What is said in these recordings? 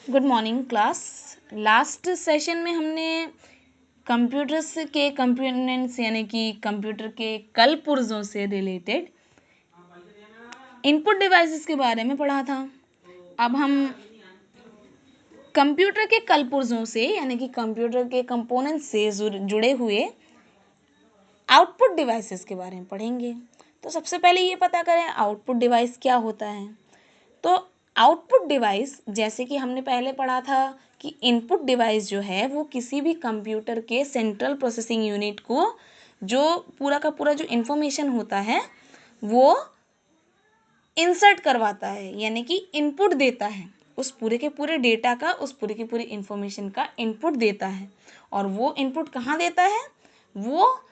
Good morning class. Last session में हमने computers के कंपोनेंट्स यानी कि कंप्यूटर के कल पुर्जों से रिलेटेड इनपुट डिवाइसेस के बारे में पढ़ा था। अब हम कंप्यूटर के कल पुर्जों से यानी कि कंप्यूटर के कंपोनेंट्स से जुड़े हुए आउटपुट डिवाइसेस के बारे में पढ़ेंगे। तो सबसे पहले ये पता करें आउटपुट डिवाइस क्या होता है। तो आउटपुट डिवाइस, जैसे कि हमने पहले पढ़ा था कि इनपुट डिवाइस जो है वो किसी भी कंप्यूटर के सेंट्रल प्रोसेसिंग यूनिट को जो पूरा का पूरा जो इन्फॉर्मेशन होता है वो इंसर्ट करवाता है, यानी कि इनपुट देता है। उस पूरे के पूरे डेटा का, उस पूरे के पूरे इन्फॉर्मेशन का इनपुट देता है। और वो इनपुट कहाँ देता है? वो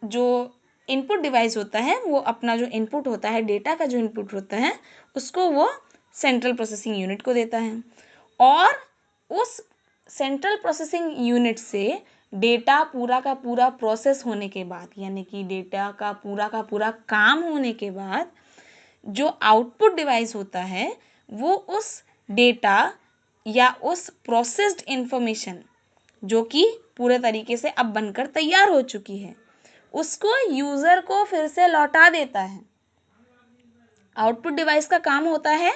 जो इनपुट डिवाइस होता है वो अपना जो इनपुट होता है, डेटा का जो इनपुट होता है, उसको वो सेंट्रल प्रोसेसिंग यूनिट को देता है। और उस सेंट्रल प्रोसेसिंग यूनिट से डेटा पूरा का पूरा प्रोसेस होने के बाद, यानी कि डेटा का पूरा काम होने के बाद जो आउटपुट डिवाइस होता है वो उस डेटा या उस प्रोसेस्ड इंफॉर्मेशन जो कि पूरे तरीके से अब बनकर तैयार हो चुकी है उसको यूज़र को फिर से लौटा देता है। आउटपुट डिवाइस का काम होता है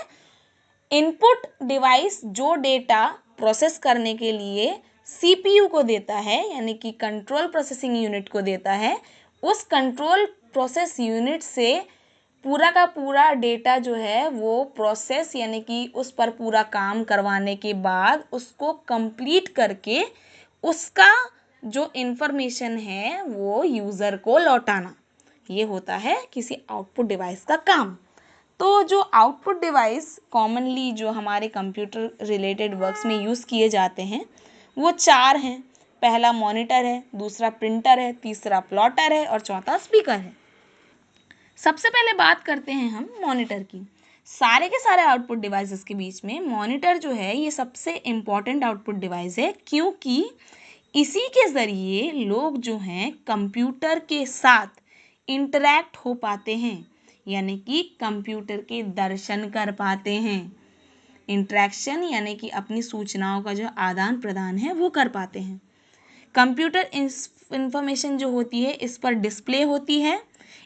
इनपुट डिवाइस जो डेटा प्रोसेस करने के लिए सीपीयू को देता है, यानी कि कंट्रोल प्रोसेसिंग यूनिट को देता है। उस कंट्रोल प्रोसेस यूनिट से पूरा का पूरा डेटा जो है वो प्रोसेस यानी कि उस पर पूरा काम करवाने के बाद उसको कंप्लीट करके उसका जो इन्फॉर्मेशन है वो यूज़र को लौटाना, ये होता है किसी आउटपुट डिवाइस का काम। तो जो आउटपुट डिवाइस कॉमनली जो हमारे कंप्यूटर रिलेटेड वर्क्स में यूज़ किए जाते हैं वो 4 हैं। पहला मॉनिटर है, दूसरा प्रिंटर है, तीसरा प्लॉटर है और चौथा स्पीकर है। सबसे पहले बात करते हैं हम मॉनिटर की। सारे के सारे आउटपुट डिवाइसेस के बीच में मॉनिटर जो है ये सबसे इम्पॉर्टेंट आउटपुट डिवाइस है, क्योंकि इसी के ज़रिए लोग जो हैं कंप्यूटर के साथ इंटरैक्ट हो पाते हैं, यानी कि कंप्यूटर के दर्शन कर पाते हैं। इंटरेक्शन यानी कि अपनी सूचनाओं का जो आदान प्रदान है वो कर पाते हैं। कंप्यूटर इंफॉर्मेशन जो होती है इस पर डिस्प्ले होती है।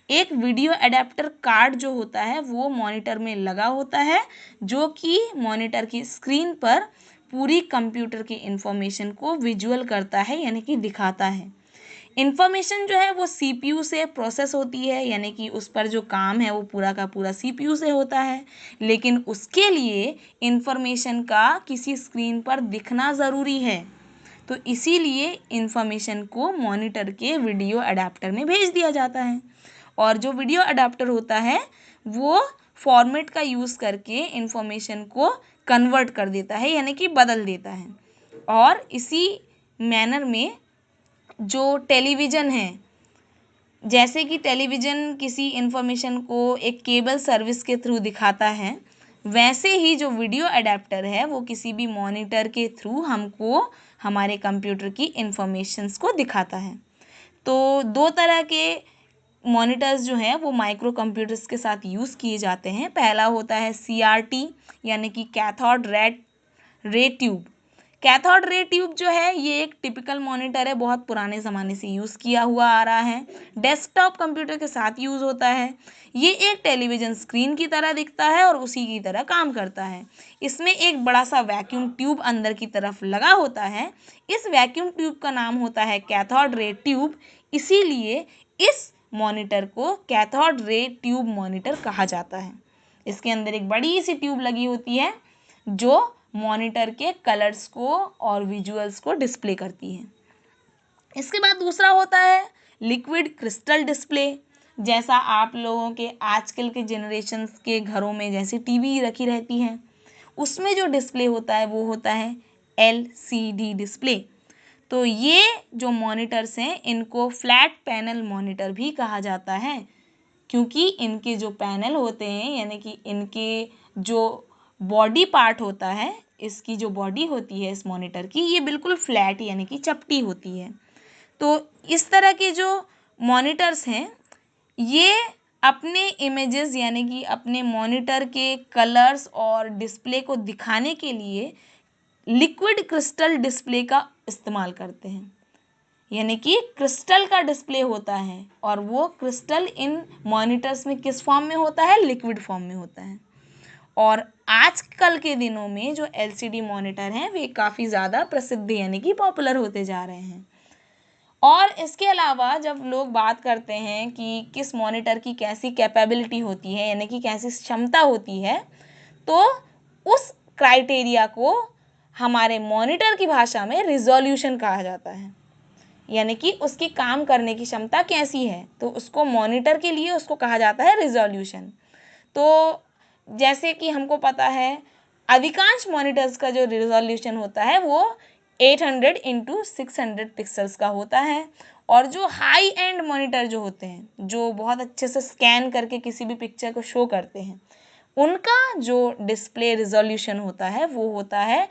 एक वीडियो एडेप्टर कार्ड जो होता है वो मॉनिटर में लगा होता है, जो कि मॉनिटर की स्क्रीन पर पूरी कंप्यूटर की इंफॉर्मेशन को विजुअल करता है, यानी कि दिखाता है। इंफॉर्मेशन जो है वो सीपीयू से प्रोसेस होती है, यानी कि उस पर जो काम है वो पूरा का पूरा सीपीयू से होता है। लेकिन उसके लिए इंफॉर्मेशन का किसी स्क्रीन पर दिखना ज़रूरी है, तो इसीलिए इंफॉर्मेशन को मॉनिटर के वीडियो अडेप्टर में भेज दिया जाता है। और जो वीडियो अडेप्टर होता है वो फॉर्मेट का यूज़ करके इंफॉर्मेशन को कन्वर्ट कर देता है, यानी कि बदल देता है। और इसी मैनर में जो टेलीविज़न है, जैसे कि टेलीविज़न किसी इंफॉर्मेशन को एक केबल सर्विस के थ्रू दिखाता है, वैसे ही जो वीडियो अडेप्टर है वो किसी भी मॉनिटर के थ्रू हमको हमारे कंप्यूटर की इंफॉर्मेशंस को दिखाता है। तो 2 तरह के मॉनिटर्स जो हैं वो माइक्रो कंप्यूटर्स के साथ यूज़ किए जाते हैं। पहला होता है सीआरटी, यानी कि cathode ray tube. Cathode ray tube जो है ये एक टिपिकल मॉनिटर है, बहुत पुराने ज़माने से यूज़ किया हुआ आ रहा है। डेस्कटॉप कंप्यूटर के साथ यूज़ होता है। ये एक टेलीविज़न स्क्रीन की तरह दिखता है और उसी की तरह काम करता है। इसमें एक बड़ा सा वैक्यूम ट्यूब अंदर की तरफ लगा होता है। इस वैक्यूम ट्यूब का नाम होता है कैथोड रे ट्यूब, इसीलिए इस मॉनिटर को कैथोड रे ट्यूब मॉनिटर कहा जाता है। इसके अंदर एक बड़ी सी ट्यूब लगी होती है जो मॉनिटर के कलर्स को और विजुअल्स को डिस्प्ले करती है। इसके बाद दूसरा होता है लिक्विड क्रिस्टल डिस्प्ले। जैसा आप लोगों के आजकल के जनरेशन्स के घरों में जैसे टीवी रखी रहती है, उसमें जो डिस्प्ले होता है वो होता है एलसीडी डिस्प्ले। तो ये जो मॉनिटर्स हैं इनको फ्लैट पैनल मॉनिटर भी कहा जाता है, क्योंकि इनके जो पैनल होते हैं यानी कि इनके जो बॉडी पार्ट होता है, इसकी जो बॉडी होती है इस मॉनिटर की, ये बिल्कुल फ्लैट यानी कि चपटी होती है। तो इस तरह के जो मॉनिटर्स हैं ये अपने इमेजेस यानी कि अपने मॉनिटर के कलर्स और डिस्प्ले को दिखाने के लिए लिक्विड क्रिस्टल डिस्प्ले का इस्तेमाल करते हैं, यानी कि क्रिस्टल का डिस्प्ले होता है, और वो क्रिस्टल इन मॉनिटर्स में किस फॉर्म में होता है? लिक्विड फॉर्म में होता है। और आजकल के दिनों में जो LCD मॉनिटर हैं वे काफ़ी ज़्यादा प्रसिद्ध यानी कि पॉपुलर होते जा रहे हैं। और इसके अलावा जब लोग बात करते हैं कि किस मॉनिटर की कैसी कैपेबिलिटी होती है, यानी कि कैसी क्षमता होती है, तो उस क्राइटेरिया को हमारे मॉनिटर की भाषा में रिजोल्यूशन कहा जाता है, यानी कि उसकी काम करने की क्षमता कैसी है, तो उसको मॉनिटर के लिए उसको कहा जाता है रिजोल्यूशन। तो जैसे कि हमको पता है अधिकांश मॉनिटर्स का जो रिजोल्यूशन होता है वो 800 इंटू 600 पिक्सल्स का होता है, और जो हाई एंड मॉनिटर जो होते हैं, जो बहुत अच्छे से स्कैन करके किसी भी पिक्चर को शो करते हैं, उनका जो डिस्प्ले रिजोल्यूशन होता है वो होता है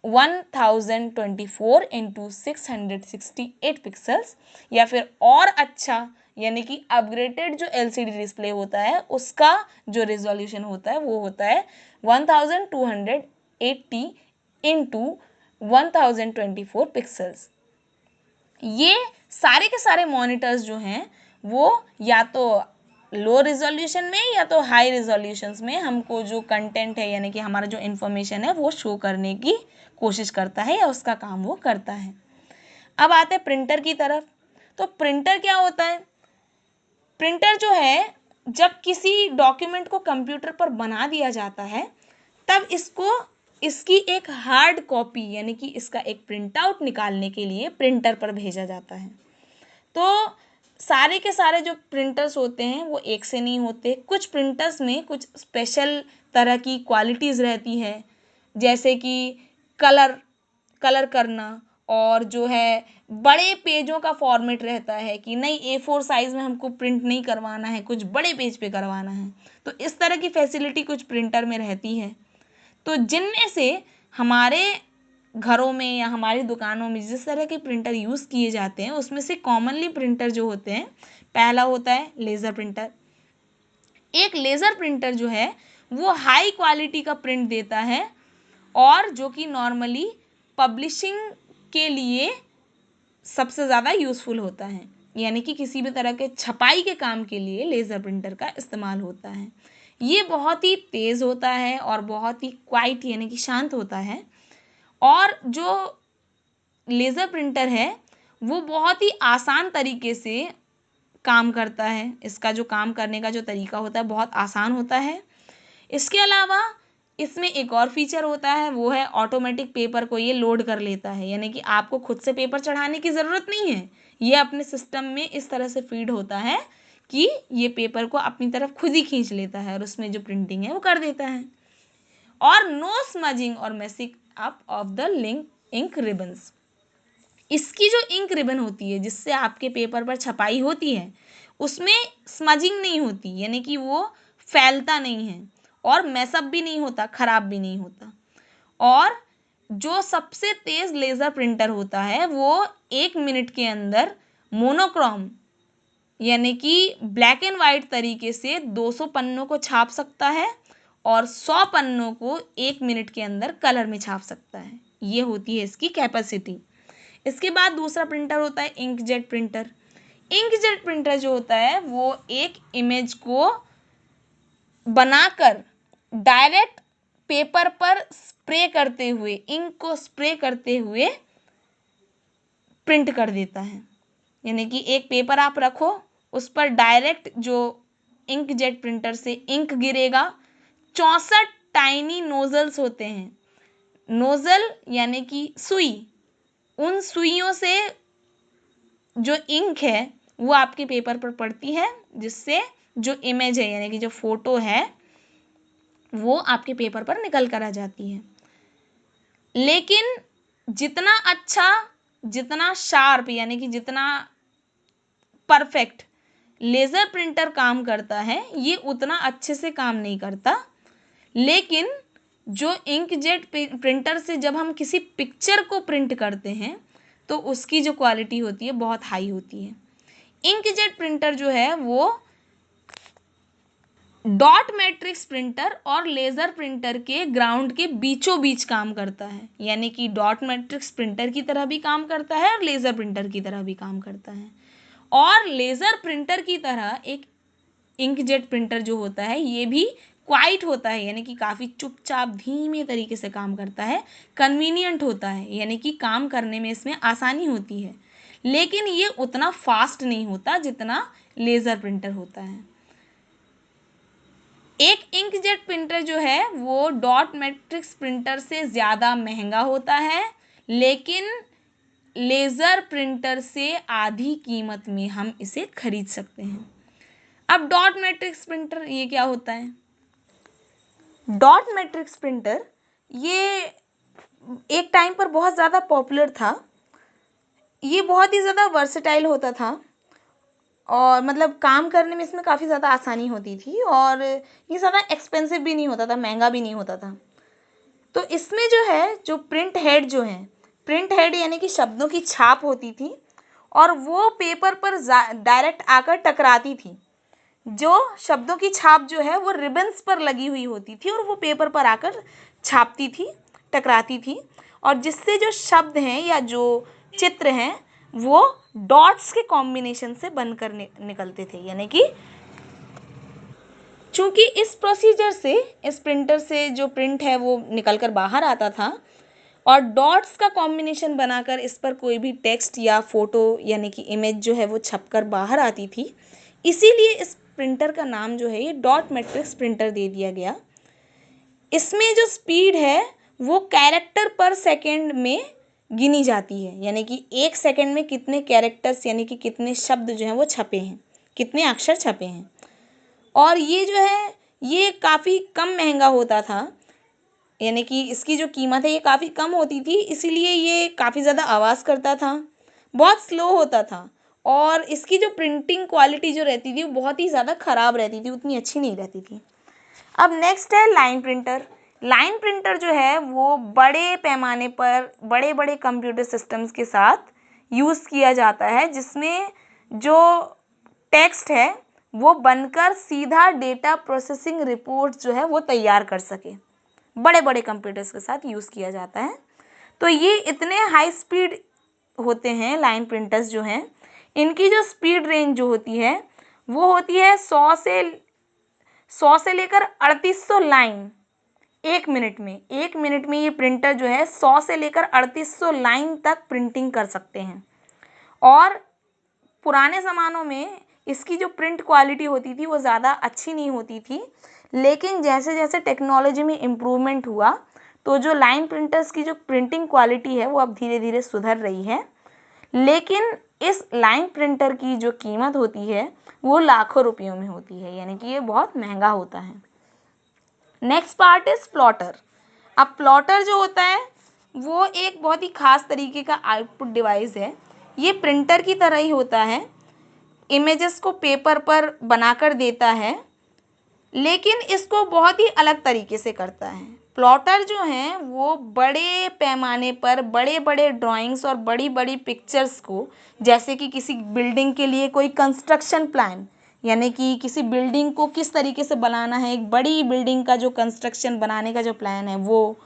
1024 इंटू 668 पिक्सल्स, या फिर और अच्छा यानी कि अपग्रेडेड जो LCD डिस्प्ले होता है उसका जो रिजोल्यूशन होता है वो होता है 1280 इंटू 1024 पिक्सल्स। ये सारे के सारे मॉनिटर्स जो हैं वो या तो लो रिजोल्यूशन में या तो हाई रिजोल्यूशंस में हमको जो कंटेंट है यानी कि हमारा जो इन्फॉर्मेशन है वो शो करने की कोशिश करता है, या उसका काम वो करता है। अब आते हैं प्रिंटर की तरफ। तो प्रिंटर क्या होता है? प्रिंटर जो है, जब किसी डॉक्यूमेंट को कंप्यूटर पर बना दिया जाता है तब इसकी एक हार्ड कॉपी यानी कि इसका एक प्रिंट आउट निकालने के लिए प्रिंटर पर भेजा जाता है। तो सारे के सारे जो प्रिंटर्स होते हैं वो एक से नहीं होते। कुछ प्रिंटर्स में कुछ स्पेशल तरह की क्वालिटीज़ रहती है, जैसे कि कलर करना, और जो है बड़े पेजों का फॉर्मेट रहता है कि नहीं A4 साइज़ में हमको प्रिंट नहीं करवाना है, कुछ बड़े पेज पे करवाना है। तो इस तरह की फैसिलिटी कुछ प्रिंटर में रहती है। तो जिनमें से हमारे घरों में या हमारी दुकानों में जिस तरह के प्रिंटर यूज़ किए जाते हैं उसमें से कॉमनली प्रिंटर जो होते हैं, पहला होता है लेज़र प्रिंटर। एक लेज़र प्रिंटर जो है वो हाई क्वालिटी का प्रिंट देता है, और जो कि नॉर्मली पब्लिशिंग के लिए सबसे ज़्यादा यूज़फुल होता है, यानी कि किसी भी तरह के छपाई के काम के लिए लेज़र प्रिंटर का इस्तेमाल होता है। ये बहुत ही तेज़ होता है और बहुत ही क्वाइट यानी कि शांत होता है, और जो लेज़र प्रिंटर है वो बहुत ही आसान तरीके से काम करता है। इसका जो काम करने का जो तरीका होता है बहुत आसान होता है। इसके अलावा इसमें एक और फीचर होता है, वो है ऑटोमेटिक पेपर को ये लोड कर लेता है, यानी कि आपको खुद से पेपर चढ़ाने की ज़रूरत नहीं है। ये अपने सिस्टम में इस तरह से फीड होता है कि ये पेपर को अपनी तरफ खुद ही खींच लेता है और उसमें जो प्रिंटिंग है वो कर देता है। और नो स्मजिंग और messing up of the ink ribbons. इसकी जो इंक रिबन होती है जिससे आपके पेपर पर छपाई होती है उसमें स्मजिंग नहीं होती, यानी कि वो फैलता नहीं है, और मैसअप भी नहीं होता, खराब भी नहीं होता। और जो सबसे तेज लेज़र प्रिंटर होता है वो 1 मिनट के अंदर मोनोक्रोम यानी कि ब्लैक एंड वाइट तरीके से 200 पन्नों को छाप सकता है, और 100 पन्नों को 1 मिनट के अंदर कलर में छाप सकता है। ये होती है इसकी कैपेसिटी। इसके बाद दूसरा प्रिंटर होता है इंकजेट प्रिंटर। इंकजेट प्रिंटर जो होता है वो एक इमेज को बनाकर डायरेक्ट पेपर पर स्प्रे करते हुए, इंक को स्प्रे करते हुए प्रिंट कर देता है। यानी कि एक पेपर आप रखो, उस पर डायरेक्ट जो इंकजेट प्रिंटर से इंक गिरेगा। 64 टाइनी नोजल्स होते हैं। नोजल यानी कि सुई, उन सुइयों से जो इंक है वो आपके पेपर पर पड़ती है, जिससे जो इमेज है यानी कि जो फोटो है वो आपके पेपर पर निकल कर आ जाती है। लेकिन जितना अच्छा, जितना शार्प यानी कि जितना परफेक्ट लेज़र प्रिंटर काम करता है ये उतना अच्छे से काम नहीं करता। लेकिन जो इंकजेट प्रिंटर से जब हम किसी पिक्चर को प्रिंट करते हैं तो उसकी जो क्वालिटी होती है बहुत हाई होती है। इंकजेट प्रिंटर जो है वो डॉट मैट्रिक्स प्रिंटर और लेज़र प्रिंटर के ग्राउंड के बीचों बीच काम करता है, यानी कि डॉट मैट्रिक्स प्रिंटर की तरह भी काम करता है और लेज़र प्रिंटर की तरह भी काम करता है। और लेज़र प्रिंटर की तरह एक इंकजेट प्रिंटर जो होता है ये भी क्वाइट होता है, यानी कि काफ़ी चुपचाप धीमे तरीके से काम करता है, कन्वीनियंट होता है, यानी कि काम करने में इसमें आसानी होती है, लेकिन ये उतना फास्ट नहीं होता जितना लेज़र प्रिंटर होता है। एक इंकजेट प्रिंटर जो है वो डॉट मैट्रिक्स प्रिंटर से ज़्यादा महंगा होता है, लेकिन लेज़र प्रिंटर से आधी कीमत में हम इसे खरीद सकते हैं। अब डॉट मैट्रिक्स प्रिंटर ये क्या होता है? डॉट मैट्रिक्स प्रिंटर ये एक टाइम पर बहुत ज़्यादा पॉपुलर था। ये बहुत ही ज़्यादा वर्सेटाइल होता था और मतलब काम करने में इसमें काफ़ी ज़्यादा आसानी होती थी और ये ज़्यादा एक्सपेंसिव भी नहीं होता था, महंगा भी नहीं होता था। तो इसमें जो है जो प्रिंट हेड जो है, प्रिंट हेड यानी कि शब्दों की छाप होती थी और वो पेपर पर डायरेक्ट आकर टकराती थी। जो शब्दों की छाप जो है वो रिबन्स पर लगी हुई होती थी और वो पेपर पर आकर छापती थी, टकराती थी, और जिससे जो शब्द हैं या जो चित्र हैं वो डॉट्स के कॉम्बिनेशन से बनकर निकलते थे, यानी कि चूंकि इस प्रोसीजर से, इस प्रिंटर से जो प्रिंट है वो निकल कर बाहर आता था और डॉट्स का कॉम्बिनेशन बनाकर इस पर कोई भी टेक्स्ट या फोटो यानी कि इमेज जो है वो छपकर बाहर आती थी, इसीलिए इस प्रिंटर का नाम जो है ये डॉट मैट्रिक्स प्रिंटर दे दिया गया। इसमें जो स्पीड है वो कैरेक्टर पर सेकंड में गिनी जाती है, यानी कि 1 सेकंड में कितने कैरेक्टर्स यानी कि कितने शब्द जो हैं वो छपे हैं, कितने अक्षर छपे हैं। और ये जो है ये काफ़ी कम महंगा होता था, यानी कि इसकी जो कीमत है ये काफ़ी कम होती थी, इसीलिए ये काफ़ी ज़्यादा आवाज़ करता था, बहुत स्लो होता था और इसकी जो प्रिंटिंग क्वालिटी जो रहती थी वो बहुत ही ज़्यादा ख़राब रहती थी, उतनी अच्छी नहीं रहती थी। अब नेक्स्ट है लाइन प्रिंटर। लाइन प्रिंटर जो है वो बड़े पैमाने पर बड़े बड़े कंप्यूटर सिस्टम्स के साथ यूज़ किया जाता है, जिसमें जो टेक्स्ट है वो बनकर सीधा डेटा प्रोसेसिंग रिपोर्ट जो है वो तैयार कर सके। बड़े बड़े कंप्यूटर्स के साथ यूज़ किया जाता है। तो ये इतने हाई स्पीड होते हैं लाइन प्रिंटर्स जो हैं, इनकी जो स्पीड रेंज जो होती है वो होती है 100 से लेकर 3800 लाइन 1 मिनट में। 1 मिनट में ये प्रिंटर जो है 100 से लेकर 3800 लाइन तक प्रिंटिंग कर सकते हैं। और पुराने ज़मानों में इसकी जो प्रिंट क्वालिटी होती थी वो ज़्यादा अच्छी नहीं होती थी, लेकिन जैसे जैसे टेक्नोलॉजी में इम्प्रूवमेंट हुआ तो जो लाइन प्रिंटर्स की जो प्रिंटिंग क्वालिटी है वो अब धीरे धीरे सुधर रही है। लेकिन इस लाइन प्रिंटर की जो कीमत होती है वो लाखों रुपयों में होती है, यानी कि ये बहुत महंगा होता है। Next part is plotter. अब प्लॉटर जो होता है वो एक बहुत ही खास तरीके का आउटपुट डिवाइस है। ये प्रिंटर की तरह ही होता है, इमेजेस को पेपर पर बनाकर देता है, लेकिन इसको बहुत ही अलग तरीके से करता है। प्लॉटर जो हैं वो बड़े पैमाने पर बड़े बड़े ड्राइंग्स और बड़ी बड़ी पिक्चर्स को, जैसे कि किसी बिल्डिंग के लिए कोई कंस्ट्रक्शन प्लान, यानी कि किसी बिल्डिंग को किस तरीके से बनाना है, एक बड़ी बिल्डिंग का जो कंस्ट्रक्शन बनाने का जो प्लान है वो,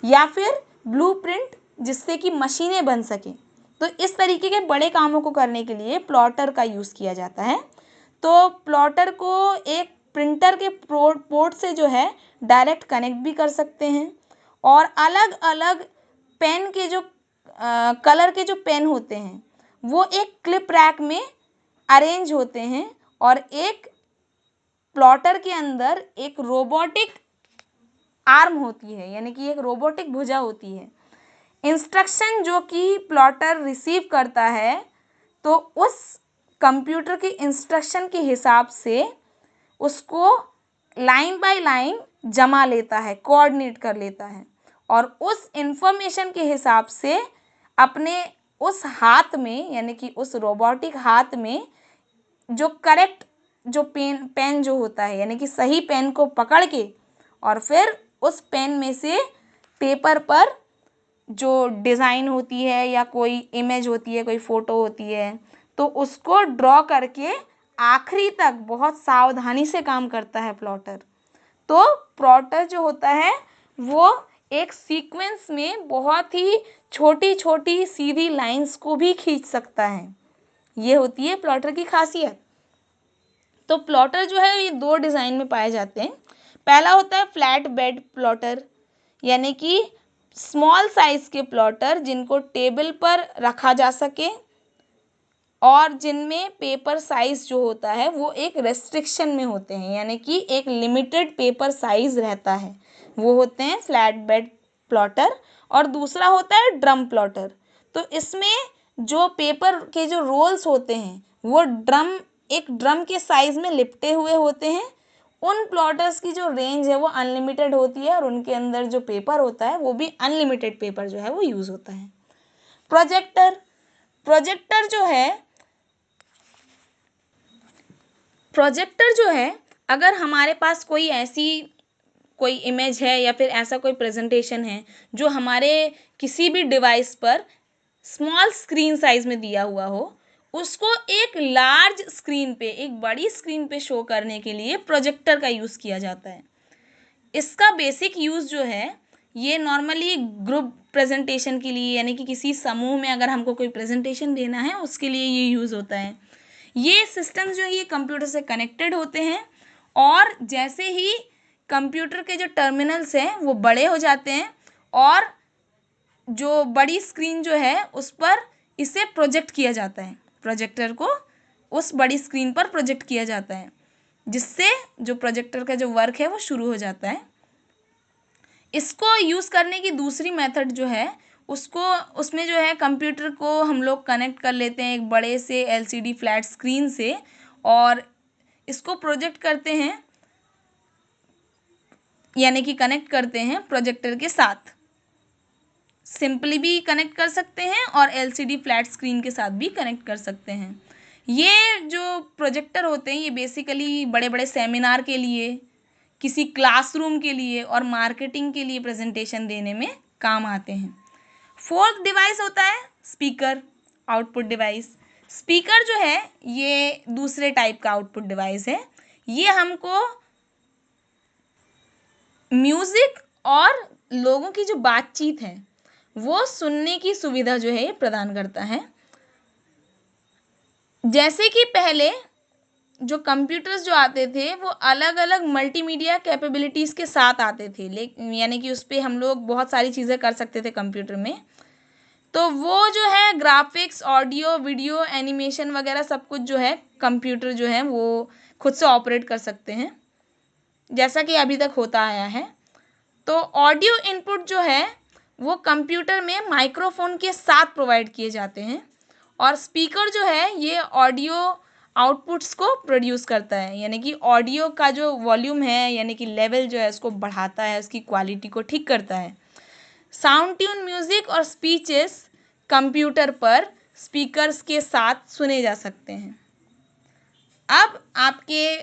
या फिर ब्लूप्रिंट जिससे कि मशीनें बन सकें, तो इस तरीके के बड़े कामों को करने के लिए प्लॉटर का यूज़ किया जाता है। तो प्लॉटर को एक प्रिंटर के पोर्ट से जो है डायरेक्ट कनेक्ट भी कर सकते हैं और अलग अलग पेन के जो कलर के जो पेन होते हैं वो एक क्लिप रैक में अरेंज होते हैं और एक प्लॉटर के अंदर एक रोबोटिक आर्म होती है, यानी कि एक रोबोटिक भुजा होती है। इंस्ट्रक्शन जो कि प्लॉटर रिसीव करता है तो उस कंप्यूटर के इंस्ट्रक्शन के हिसाब से उसको लाइन बाय लाइन जमा लेता है, कोऑर्डिनेट कर लेता है और उस इंफॉर्मेशन के हिसाब से अपने उस हाथ में, यानी कि उस रोबोटिक हाथ में जो करेक्ट जो पेन जो होता है, यानी कि सही पेन को पकड़ के और फिर उस पेन में से पेपर पर जो डिज़ाइन होती है या कोई इमेज होती है, कोई फ़ोटो होती है, तो उसको ड्रॉ करके आखिरी तक बहुत सावधानी से काम करता है प्लॉटर। तो प्लॉटर जो होता है वो एक सीक्वेंस में बहुत ही छोटी छोटी सीधी लाइंस को भी खींच सकता है। ये होती है प्लॉटर की खासियत। तो प्लॉटर जो है ये दो डिज़ाइन में पाए जाते हैं। पहला होता है फ्लैट बेड प्लॉटर, यानी कि स्मॉल साइज के प्लॉटर जिनको टेबल पर रखा जा सके और जिनमें पेपर साइज जो होता है वो एक रेस्ट्रिक्शन में होते हैं, यानी कि एक लिमिटेड पेपर साइज रहता है, वो होते हैं फ्लैट बेड प्लॉटर। और दूसरा होता है ड्रम प्लॉटर। तो इसमें जो पेपर के जो रोल्स होते हैं वो एक ड्रम के साइज में लिपटे हुए होते हैं। उन प्लॉटर्स की जो रेंज है वो अनलिमिटेड होती है और उनके अंदर जो पेपर होता है वो भी अनलिमिटेड पेपर जो है वो यूज़ होता है। प्रोजेक्टर प्रोजेक्टर जो है अगर हमारे पास कोई इमेज है या फिर ऐसा कोई प्रेजेंटेशन है जो हमारे किसी भी डिवाइस पर स्मॉल स्क्रीन साइज में दिया हुआ हो, उसको एक लार्ज स्क्रीन पे, एक बड़ी स्क्रीन पे शो करने के लिए प्रोजेक्टर का यूज़ किया जाता है। इसका बेसिक यूज़ जो है ये नॉर्मली ग्रुप प्रेजेंटेशन के लिए, यानी कि किसी समूह में अगर हमको कोई प्रेजेंटेशन देना है उसके लिए ये यूज़ होता है। ये सिस्टम जो है ये कंप्यूटर से कनेक्टेड होते हैं और जैसे ही कंप्यूटर के जो टर्मिनल्स हैं वो बड़े हो जाते हैं और जो बड़ी स्क्रीन जो है उस पर इसे प्रोजेक्ट किया जाता है, प्रोजेक्टर को उस बड़ी स्क्रीन पर प्रोजेक्ट किया जाता है, जिससे जो प्रोजेक्टर का जो वर्क है वो शुरू हो जाता है। इसको यूज़ करने की दूसरी मेथड जो है उसमें जो है कंप्यूटर को हम लोग कनेक्ट कर लेते हैं एक बड़े से LCD फ्लैट स्क्रीन से और इसको प्रोजेक्ट करते हैं, यानी कि कनेक्ट करते हैं प्रोजेक्टर के साथ। सिंपली भी कनेक्ट कर सकते हैं और LCD फ्लैट स्क्रीन के साथ भी कनेक्ट कर सकते हैं। ये जो प्रोजेक्टर होते हैं ये बेसिकली बड़े बड़े सेमिनार के लिए, किसी क्लासरूम के लिए और मार्केटिंग के लिए प्रेजेंटेशन देने में काम आते हैं। फोर्थ डिवाइस होता है स्पीकर, आउटपुट डिवाइस। स्पीकर जो है ये दूसरे टाइप का आउटपुट डिवाइस है। ये हमको म्यूज़िक और लोगों की जो बातचीत है वो सुनने की सुविधा जो है प्रदान करता है। जैसे कि पहले जो कंप्यूटर्स जो आते थे वो अलग अलग मल्टीमीडिया कैपेबिलिटीज़ के साथ आते थे, लेकिन यानी कि उस पर हम लोग बहुत सारी चीज़ें कर सकते थे कंप्यूटर में। तो वो जो है ग्राफिक्स, ऑडियो, वीडियो, एनिमेशन वगैरह सब कुछ जो है कंप्यूटर जो है वो खुद से ऑपरेट कर सकते हैं, जैसा कि अभी तक होता आया है। तो ऑडियो इनपुट जो है वो कंप्यूटर में माइक्रोफोन के साथ प्रोवाइड किए जाते हैं और स्पीकर जो है ये ऑडियो आउटपुट्स को प्रोड्यूस करता है, यानी कि ऑडियो का जो वॉल्यूम है यानी कि लेवल जो है उसको बढ़ाता है, उसकी क्वालिटी को ठीक करता है। साउंड ट्यून म्यूज़िक और स्पीचेस कंप्यूटर पर स्पीकर्स के साथ सुने जा सकते हैं। अब आपके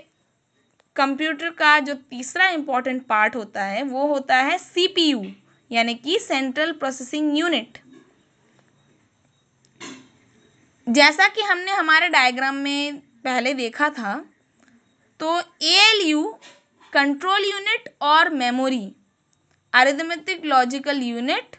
कंप्यूटर का जो तीसरा इम्पॉर्टेंट पार्ट होता है वो होता है CPU, यानी कि सेंट्रल प्रोसेसिंग यूनिट। जैसा कि हमने हमारे डायग्राम में पहले देखा था, तो ALU कंट्रोल यूनिट और मेमोरी, अरिथमेटिक लॉजिकल यूनिट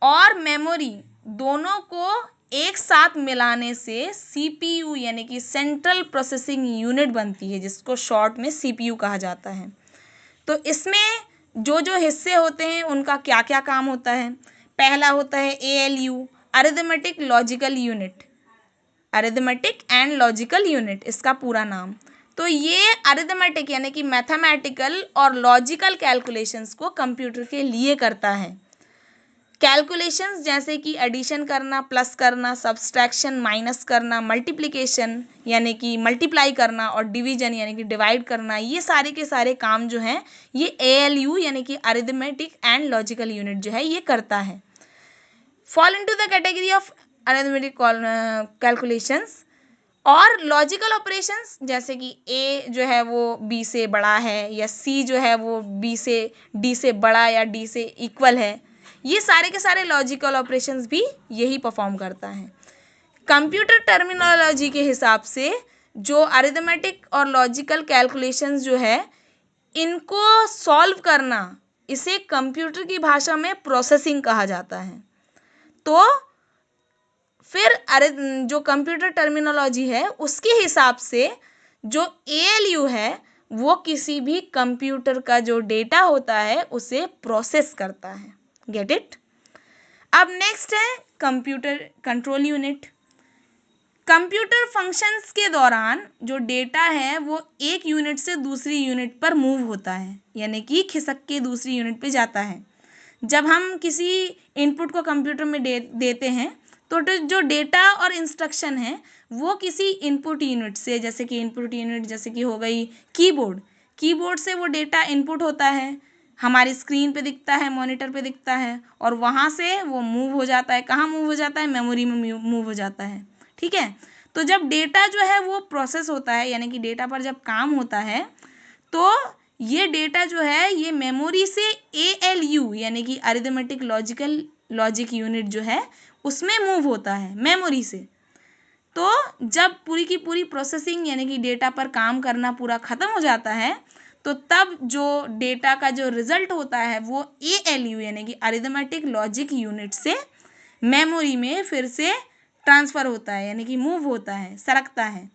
और मेमोरी दोनों को एक साथ मिलाने से CPU यानी कि सेंट्रल प्रोसेसिंग यूनिट बनती है, जिसको शॉर्ट में CPU कहा जाता है। तो इसमें जो जो हिस्से होते हैं उनका क्या क्या काम होता है। पहला होता है ALU, arithmetic logical unit, arithmetic and logical unit इसका पूरा नाम। तो ये अरिथमेटिक यानी कि मैथमेटिकल और लॉजिकल कैलकुलेशंस को कंप्यूटर के लिए करता है। कैलकुलेशंस जैसे कि एडिशन करना, प्लस करना, सब्सट्रैक्शन माइनस करना, मल्टीप्लिकेशन यानी कि मल्टीप्लाई करना और डिवीजन यानी कि डिवाइड करना, ये सारे के सारे काम जो हैं ये ALU यानी कि अरिथमेटिक एंड लॉजिकल यूनिट जो है ये करता है। Fall into the category of arithmetic calculations और लॉजिकल ऑपरेशंस, जैसे कि A जो है वो B से बड़ा है या C जो है वो D से बड़ा या D से इक्वल है, ये सारे के सारे लॉजिकल ऑपरेशंस भी यही परफॉर्म करता है। कंप्यूटर टर्मिनोलॉजी के हिसाब से जो अरिथमेटिक और लॉजिकल कैलकुलेशंस जो है इनको सॉल्व करना, इसे कंप्यूटर की भाषा में प्रोसेसिंग कहा जाता है। तो फिर अरे जो कंप्यूटर टर्मिनोलॉजी है उसके हिसाब से जो एएलयू है वो किसी भी कंप्यूटर का जो डेटा होता है उसे प्रोसेस करता है। Get it? अब नेक्स्ट है computer control unit. Computer functions के दौरान जो डेटा है वो एक यूनिट से दूसरी यूनिट पर मूव होता है, यानी कि खिसक के दूसरी यूनिट पे जाता है। जब हम किसी इनपुट को कंप्यूटर में देते हैं तो जो डेटा और इंस्ट्रक्शन है वो किसी इनपुट यूनिट से, जैसे कि इनपुट यूनिट जैसे कि हो गई कीबोर्ड से वो डेटा इनपुट होता है, हमारी स्क्रीन पे दिखता है, मॉनिटर पे दिखता है, और वहाँ से वो मूव हो जाता है। कहाँ मूव हो जाता है? मेमोरी में मूव हो जाता है। ठीक है। तो जब डेटा जो है वो प्रोसेस होता है, यानी कि डेटा पर जब काम होता है, तो ये डेटा जो है ये मेमोरी से एएलयू यानी कि अरिथमेटिक लॉजिक यूनिट जो है उसमें मूव होता है मेमोरी से। तो जब पूरी की पूरी प्रोसेसिंग यानी कि डेटा पर काम करना पूरा खत्म हो जाता है, तो तब जो डेटा का जो रिजल्ट होता है वो एएलयू यानी कि अरिथमेटिक लॉजिक यूनिट से मेमोरी में फिर से ट्रांसफ़र होता है, यानी कि मूव होता है, सरकता है,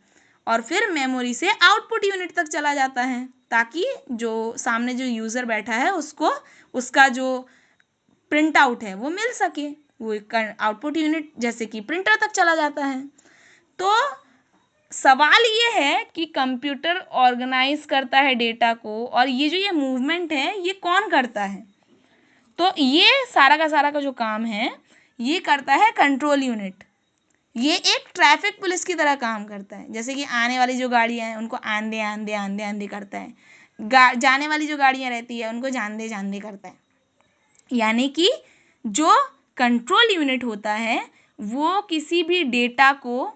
और फिर मेमोरी से आउटपुट यूनिट तक चला जाता है, ताकि जो सामने जो यूज़र बैठा है उसको उसका जो प्रिंट आउट है वो मिल सके। वो आउटपुट यूनिट जैसे कि प्रिंटर तक चला जाता है। तो सवाल ये है कि कंप्यूटर ऑर्गेनाइज करता है डेटा को, और ये मूवमेंट है ये कौन करता है? तो ये सारा का जो काम है ये करता है कंट्रोल यूनिट। ये एक ट्रैफिक पुलिस की तरह काम करता है। जैसे कि आने वाली जो गाड़ियाँ हैं उनको आंदे आंदे आंदे आंदे करता है, जाने वाली जो गाड़ियाँ रहती है उनको जांदे जांदे करता है। यानी कि जो कंट्रोल यूनिट होता है वो किसी भी डेटा को,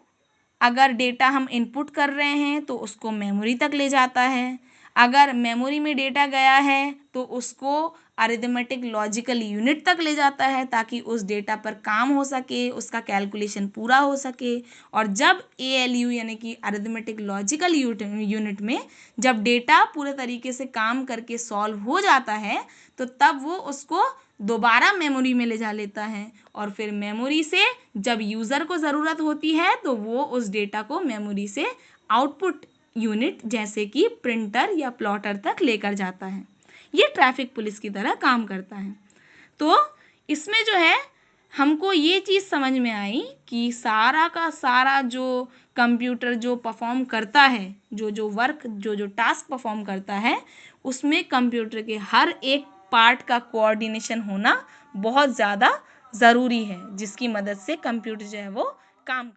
अगर डेटा हम इनपुट कर रहे हैं तो उसको मेमोरी तक ले जाता है, अगर मेमोरी में डेटा गया है तो उसको अरिथमेटिक लॉजिकल यूनिट तक ले जाता है, ताकि उस डेटा पर काम हो सके, उसका कैलकुलेशन पूरा हो सके। और जब एएलयू यानी कि अरिथमेटिक लॉजिकल यूनिट में जब डेटा पूरे तरीके से काम करके सॉल्व हो जाता है, तो तब वो उसको दोबारा मेमोरी में ले जा लेता है, और फिर मेमोरी से जब यूज़र को ज़रूरत होती है तो वो उस डेटा को मेमोरी से आउटपुट यूनिट जैसे कि प्रिंटर या प्लॉटर तक लेकर जाता है। ये ट्रैफिक पुलिस की तरह काम करता है। तो इसमें जो है हमको ये चीज़ समझ में आई कि सारा का सारा जो कंप्यूटर जो परफॉर्म करता है, जो वर्क जो टास्क परफॉर्म करता है, उसमें कंप्यूटर के हर एक पार्ट का कोऑर्डिनेशन होना बहुत ज़्यादा ज़रूरी है, जिसकी मदद से कंप्यूटर जो है वो काम